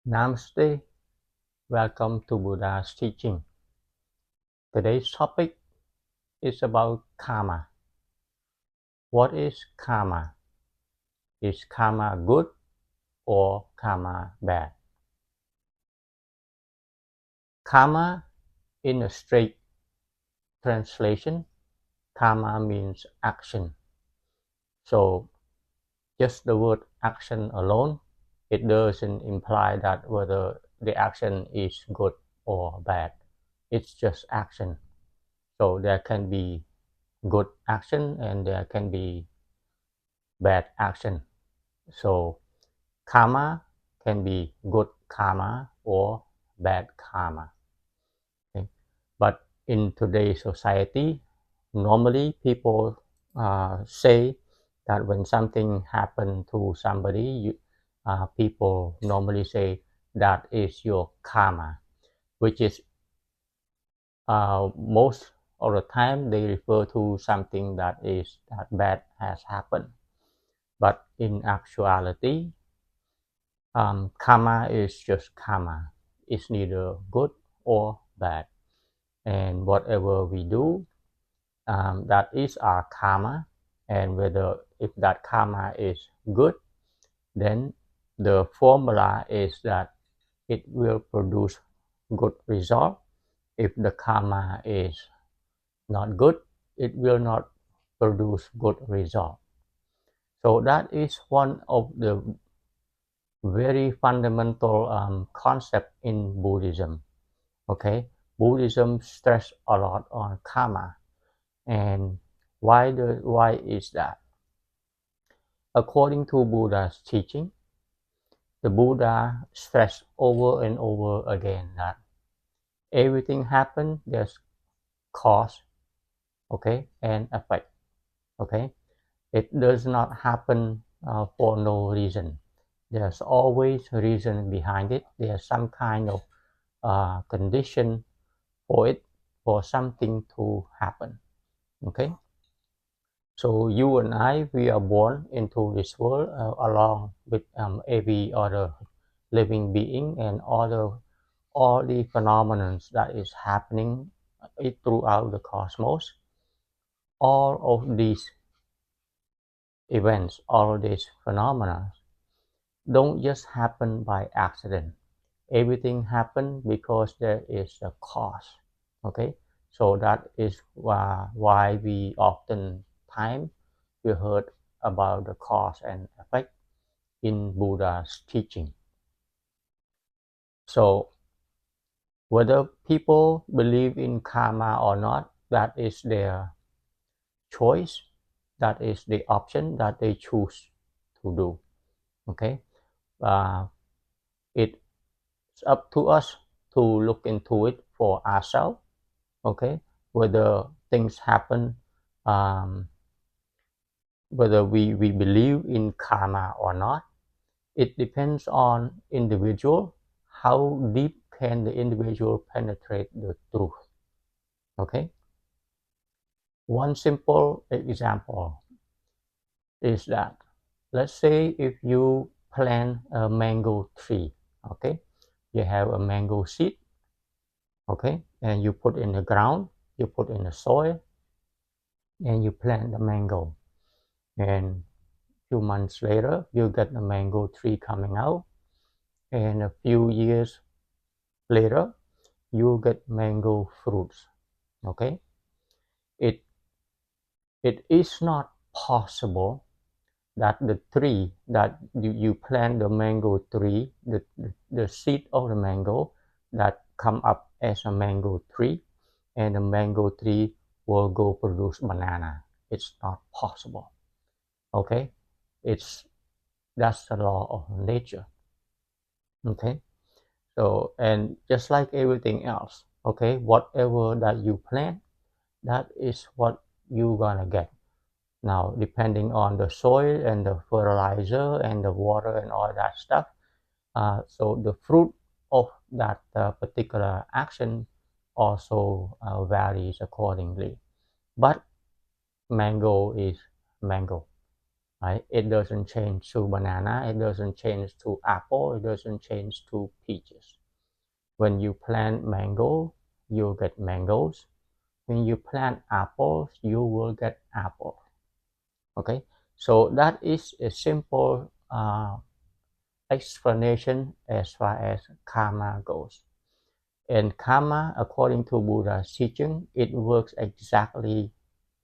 Namaste, welcome to Buddha's teaching. Today's topic is about karma. What is karma? Is karma good or karma bad? Karma, in a straight translation, karma means action. So just the word action alone, it doesn't imply that whether the action is good or bad. It's just action. So there can be good action and there can be bad action. So karma can be good karma or bad karma. Okay? But in today's society, normally people say that when something happened to somebody, people normally say that is your karma, which is most of the time they refer to something that bad has happened. But in actuality, karma is just karma. It's neither good or bad. And whatever we do, that is our karma. And whether if that karma is good, then the formula is that it will produce good result. If the karma is not good, it will not produce good result. So that is one of the very fundamental concept in Buddhism. Okay, Buddhism stress a lot on karma, and why is that? According to Buddha's teaching, the Buddha stressed over and over again that everything happens, there's cause, okay, and effect. Okay, it does not happen for no reason. There's always a reason behind it. There's some kind of condition for something to happen. Okay, so you and I, we are born into this world along with every other living being and all the phenomena that is happening throughout the cosmos. All of these events, all of these phenomena don't just happen by accident. Everything happens because there is a cause. Okay, so that is why we often time we heard about the cause and effect in Buddha's teaching. So whether people believe in karma or not, that is their choice. That is the option that they choose to do. Okay, it's up to us to look into it for ourselves. Okay, whether things happen, whether we believe in karma or not, it depends on individual. How deep can the individual penetrate the truth? Okay, one simple example is that, let's say if you plant a mango tree. Okay, you have a mango seed. Okay, and you put in the ground, you put in the soil, and you plant the mango, and few months later you get the mango tree coming out, and a few years later you get mango fruits. Okay, it it is not possible that the tree that you plant the mango tree, the seed of the mango that come up as a mango tree, and the mango tree will go produce banana. It's not possible. Okay, it's that's the law of nature. Okay, so and just like everything else, okay, whatever that you plant, that is what you gonna get. Now, depending on the soil and the fertilizer and the water and all that stuff, so the fruit of that particular action also varies accordingly. But mango is mango. right? It doesn't change to banana, it doesn't change to apple, it doesn't change to peaches. When you plant mango, you'll get mangoes. When you plant apples, you will get apples. Okay, so that is a simple explanation as far as karma goes. And karma, according to Buddha's teaching, it works exactly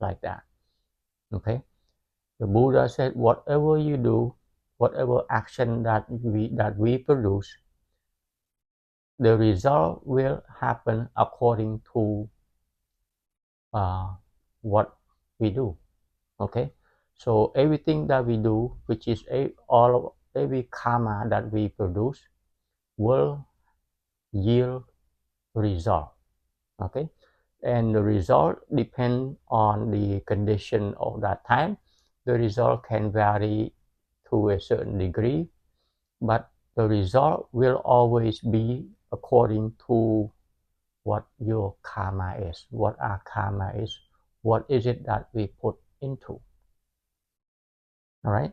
like that. Okay, the Buddha said, whatever you do, whatever action that we produce, the result will happen according to what we do. Okay, so everything that we do, which is all of every karma that we produce, will yield result. Okay, and the result depend on the condition of that time. The result can vary to a certain degree, but the result will always be according to what your karma is, what our karma is, what is it that we put into. All right,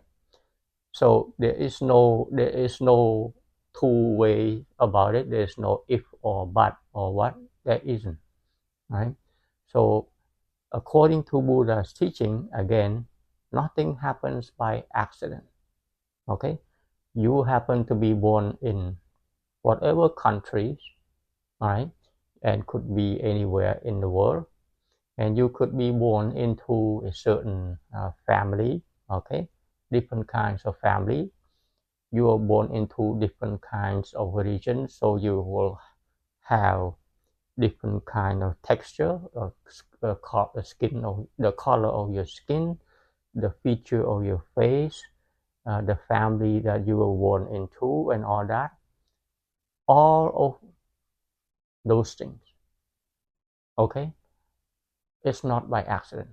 so there is no two way about it. There's no if or but or what. There isn't. Right, so according to Buddha's teaching, again, nothing happens by accident. Okay, you happen to be born in whatever countries, right, and could be anywhere in the world, and you could be born into a certain family. Okay, different kinds of family. You are born into different kinds of religion, so you will have different kind of texture of skin, of the color of your skin, the feature of your face, the family that you were born into, and all that. All of those things, okay, it's not by accident.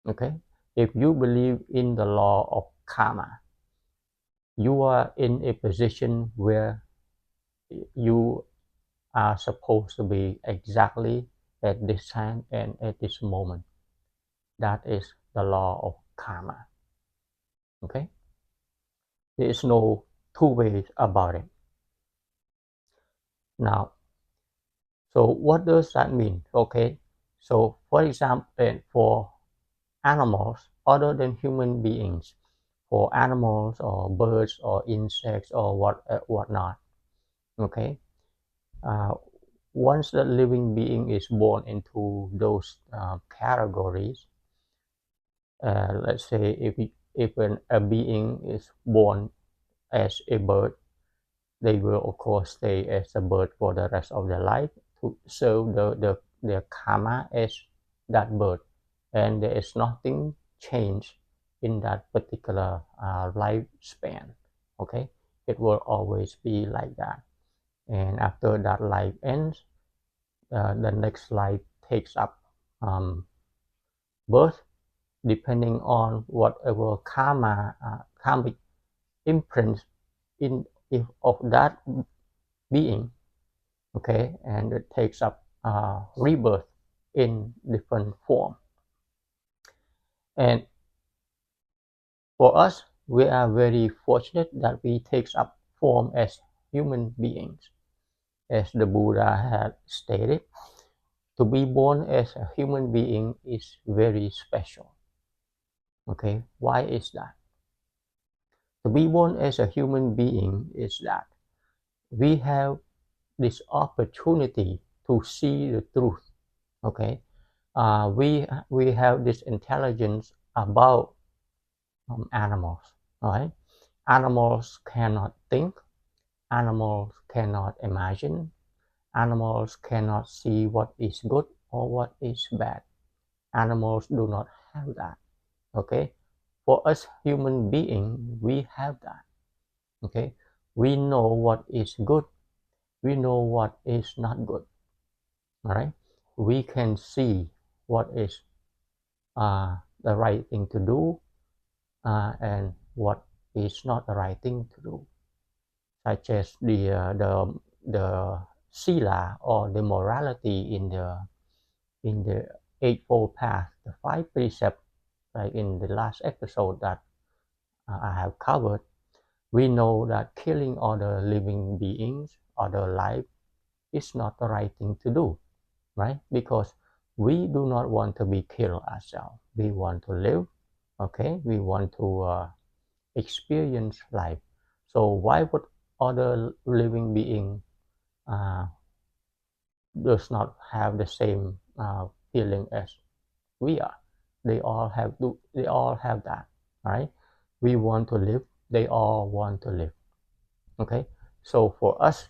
Okay, if you believe in the law of karma, you are in a position where you are supposed to be exactly at this time and at this moment. That is the law of karma. Okay, there is no two ways about it. Now, so what does that mean? Okay, so for example, for animals other than human beings, for animals or birds or insects or whatnot, okay, uh, once the living being is born into those categories, let's say a being is born as a bird, they will of course stay as a bird for the rest of their life to serve their karma as that bird, and there is nothing changed in that particular lifespan. Okay, it will always be like that, and after that life ends, the next life takes up birth, depending on whatever karmic imprint in if of that being. Okay, and it takes up rebirth in different form. And for us, we are very fortunate that we takes up form as human beings. As the Buddha had stated, to be born as a human being is very special. Okay, why is that? To be born as a human being is that we have this opportunity to see the truth. Okay, we have this intelligence about animals. Right, animals cannot think, animals cannot imagine, animals cannot see what is good or what is bad. Animals do not have that. Okay, for us human being, we have that. Okay, we know what is good, we know what is not good. All right, we can see what is the right thing to do, and what is not the right thing to do, such as the sila or the morality in the eightfold path, the five precepts like in the last episode that I have covered, we know that killing other living beings, other life, is not the right thing to do, right? Because we do not want to be killed ourselves. We want to live, okay? We want to experience life. So why would other living being uh, does not have the same feeling as we are? They all have that, right? We want to live. They all want to live. Okay. So for us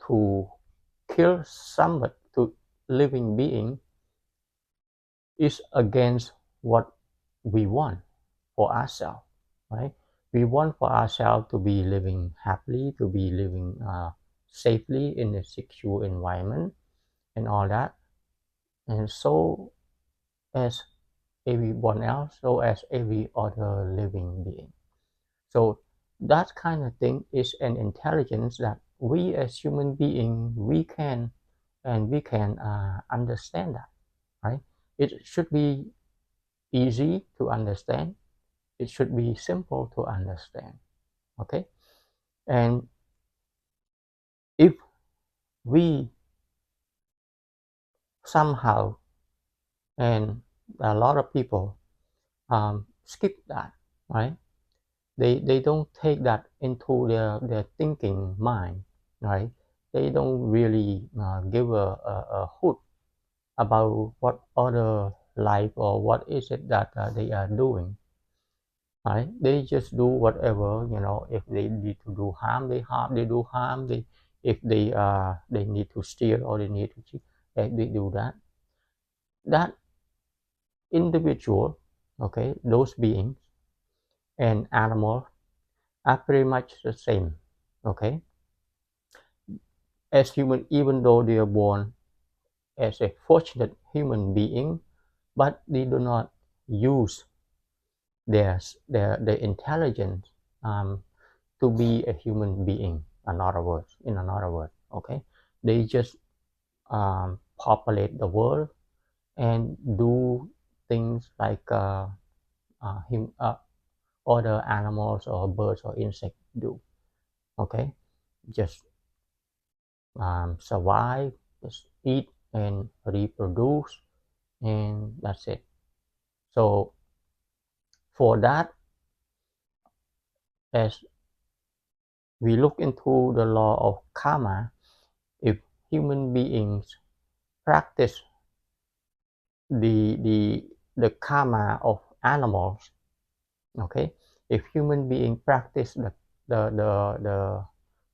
to kill somebody, to living being, is against what we want for ourselves, right? We want for ourselves to be living happily, to be living safely in a secure environment and all that. And so as everyone else, so as every other living being. So that kind of thing is an intelligence that we as human beings, we can understand that, right? It should be easy to understand. It should be simple to understand. Okay. And if we somehow, and a lot of people skip that, right? They don't take that into their thinking mind, right? They don't really give a hoot about what other life or what is it that they are doing, right? They just do whatever, if they need to do harm, they do harm. If they need to steal or they need to cheat, they do that. That individual, okay, those beings and animals are pretty much the same, okay, as human, even though they are born as a fortunate human being, but they do not use their intelligence to be a human being. In another word, okay, they just populate the world and do things like him, other animals or birds or insects do. Okay, just survive, just eat and reproduce, and that's it. So for that, as we look into the law of karma, if human beings practice the the the karma of animals, okay, if human beings practice the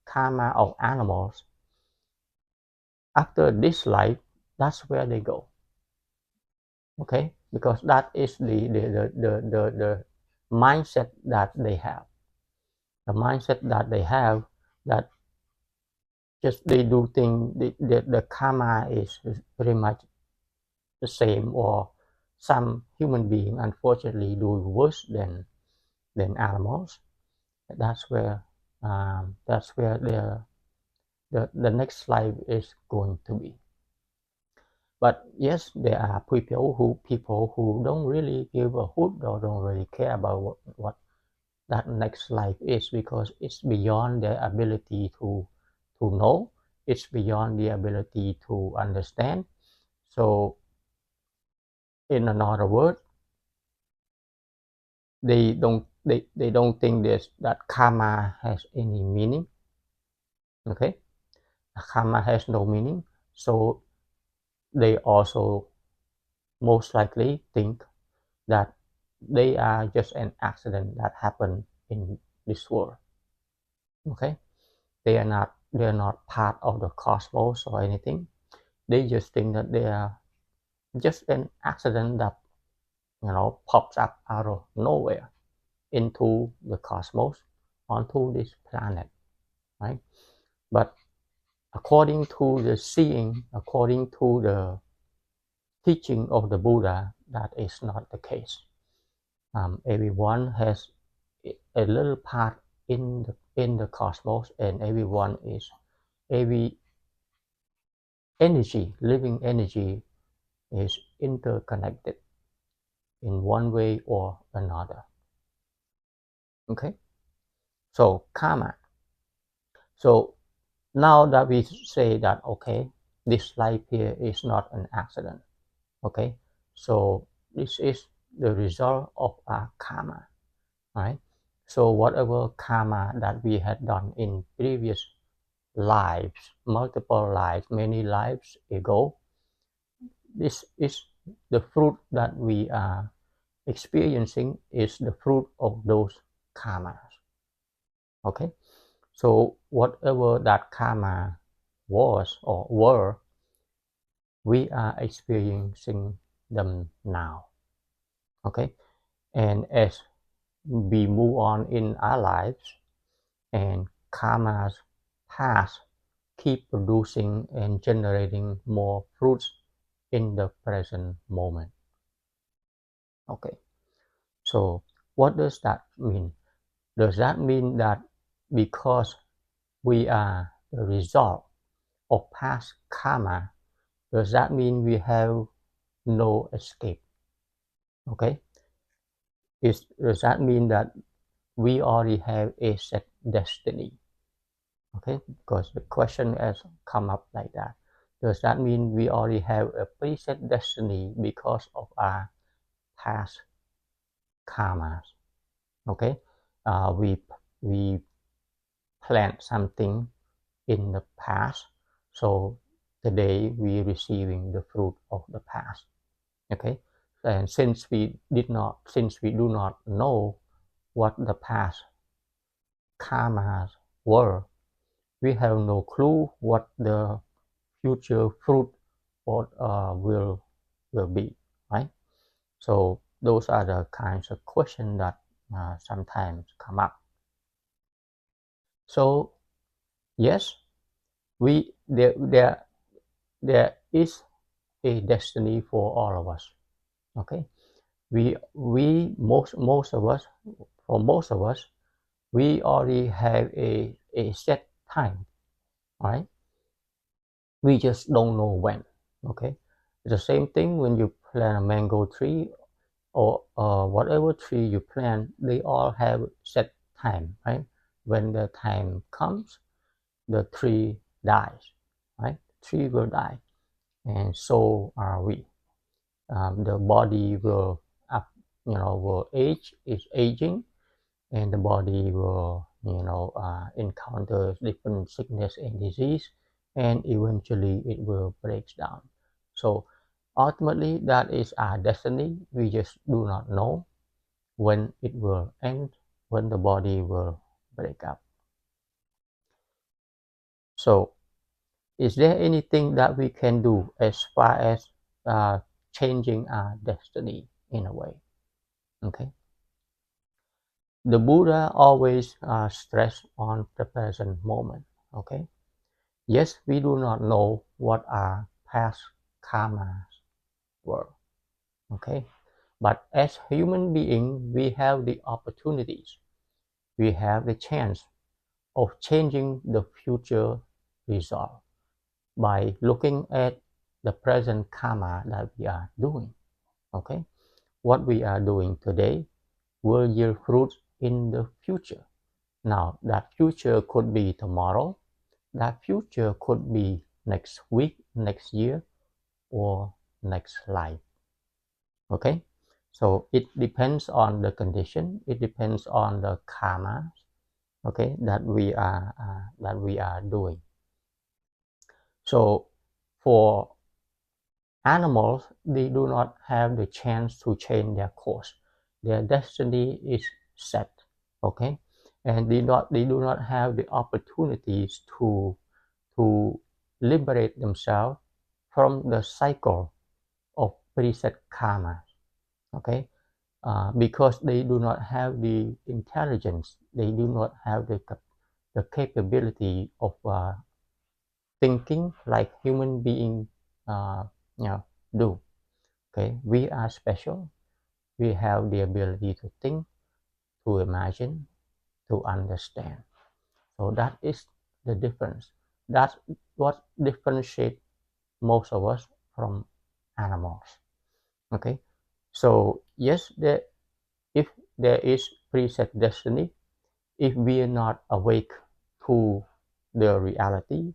karma of animals, after this life, that's where they go, okay, because that is the mindset that they have, the mindset that they have, that just they do things, the karma is pretty much the same, or some human being unfortunately do worse than animals. That's where the next life is going to be. But yes, there are people who don't really give a hoot or don't really care about what that next life is, because it's beyond their ability to know. It's beyond the ability to understand. So in another word, they don't think that karma has any meaning. Okay, karma has no meaning. So they also most likely think that they are just an accident that happened in this world. Okay, they are not part of the cosmos or anything. They just think that they are just an accident that pops up out of nowhere into the cosmos, onto this planet, right? But according to the seeing, according to the teaching of the Buddha, that is not the case. Everyone has a little part in the cosmos, and every energy, living energy, is interconnected. in one way or another. Okay, so karma. So now that we say that, okay, this life here is not an accident. Okay, so this is the result of our karma, right? So whatever karma that we had done in previous lives, multiple lives, many lives ago, this is the fruit that we are experiencing, is the fruit of those karmas. Okay, so whatever that karma was or were, we are experiencing them now. Okay, and as we move on in our lives and karmas past keep producing and generating more fruits in the present moment. Okay, so what does that mean? Does that mean that because we are the result of past karma, does that mean we have no escape? Okay, does that mean that we already have a set destiny? Okay, because the question has come up like that. Does that mean we already have a preset destiny because of our past karmas? Okay, we plant something in the past, so today we receiving the fruit of the past. Okay, and since we do not know what the past karmas were, we have no clue what the future fruit or will be, right? So those are the kinds of questions that sometimes come up. So yes, we there is a destiny for all of us. Okay, we most of us, for most of us, we already have a set time, right? We just don't know when. Okay, it's the same thing when you plant a mango tree or whatever tree you plant, they all have set time, right? When the time comes, the tree dies, right? Tree will die, and so are we. The body will up, will age, is aging, and the body will, encounter different sickness and disease, and eventually it will break down. So ultimately, that is our destiny. We just do not know when it will end, when the body will break up. So is there anything that we can do as far as changing our destiny in a way? Okay. The Buddha always stressed on the present moment. Okay. Yes, we do not know what our past karmas were. Okay. But as human beings, we have the opportunities. We have the chance of changing the future result by looking at the present karma that we are doing. Okay, what we are doing today will yield fruits in the future. Now, that future could be tomorrow, that future could be next week, next year, or next life. Okay, so it depends on the condition, it depends on the karma, okay, that we are doing. So for animals, they do not have the chance to change their course. Their destiny is set, okay, and they do not have the opportunities to liberate themselves from the cycle of preset karma, okay, because they do not have the intelligence, they do not have the capability of thinking like human beings uh, do. Okay, we are special. We have the ability to think, to imagine, to understand. So that is the difference. That's what differentiates most of us from animals. Okay, So yes, if there is preset destiny, if we are not awake to the reality,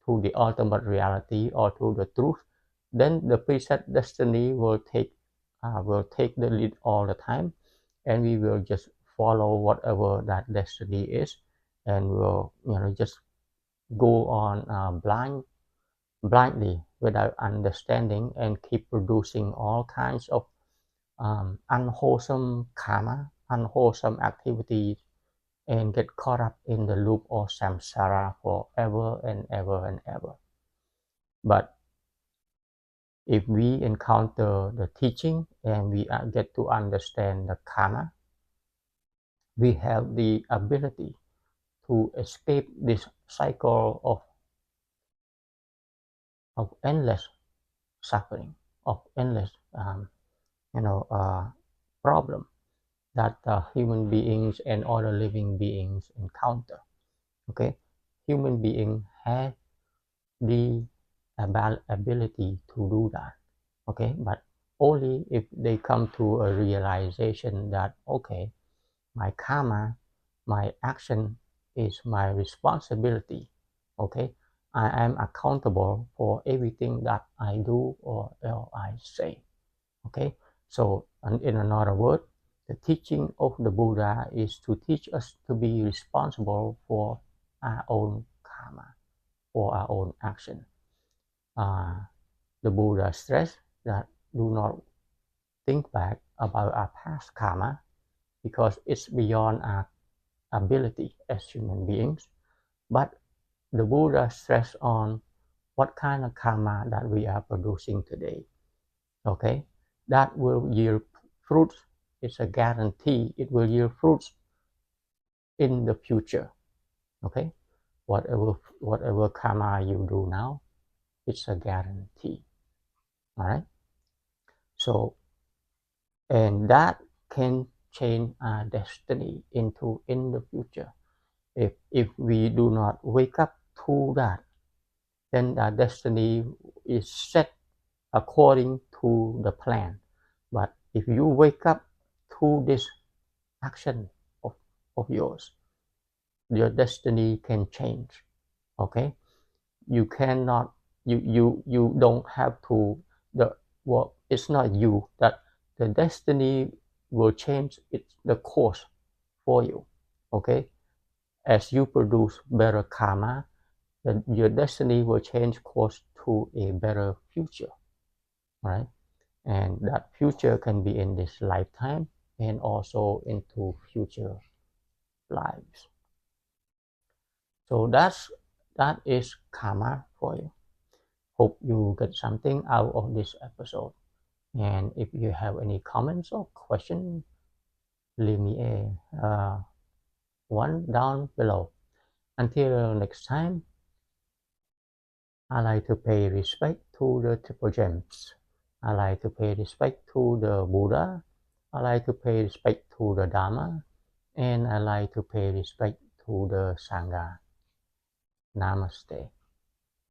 to the ultimate reality or to the truth, then the preset destiny will take the lead all the time, and we will just follow whatever that destiny is, and we'll just go on blindly without understanding and keep producing all kinds of unwholesome karma, unwholesome activities, and get caught up in the loop of samsara forever and ever and ever. But if we encounter the teaching and we get to understand the karma, we have the ability to escape this cycle of endless suffering, of endless you know uh, problem that human beings and other living beings encounter. Okay, human being have the ability to do that. Okay, but only if they come to a realization that, okay, my karma, my action is my responsibility. Okay, I am accountable for everything that I do or I say. Okay, so in another word, the teaching of the Buddha is to teach us to be responsible for our own karma, for our own action. The Buddha stressed that do not think back about our past karma because it's beyond our ability as human beings. But the Buddha stressed on what kind of karma that we are producing today. Okay, that will yield fruits. It's a guarantee. It will yield fruits in the future. Okay, whatever karma you do now, it's a guarantee. All right. So, and that can change our destiny into in the future. If we do not wake up to that, then our destiny is set according to the plan. But if you wake up to this action of yours, your destiny can change. Okay, you cannot, you don't have to, the well, it's not you that the destiny will change its the course for you. Okay, as you produce better karma, then your destiny will change course to a better future, right? And that future can be in this lifetime and also into future lives. So that is karma for you. Hope you get something out of this episode. And if you have any comments or questions, leave me a one down below. Until next time, I like to pay respect to the triple gems. I like to pay respect to the Buddha. I like to pay respect to the Dharma. And I like to pay respect to the Sangha. Namaste.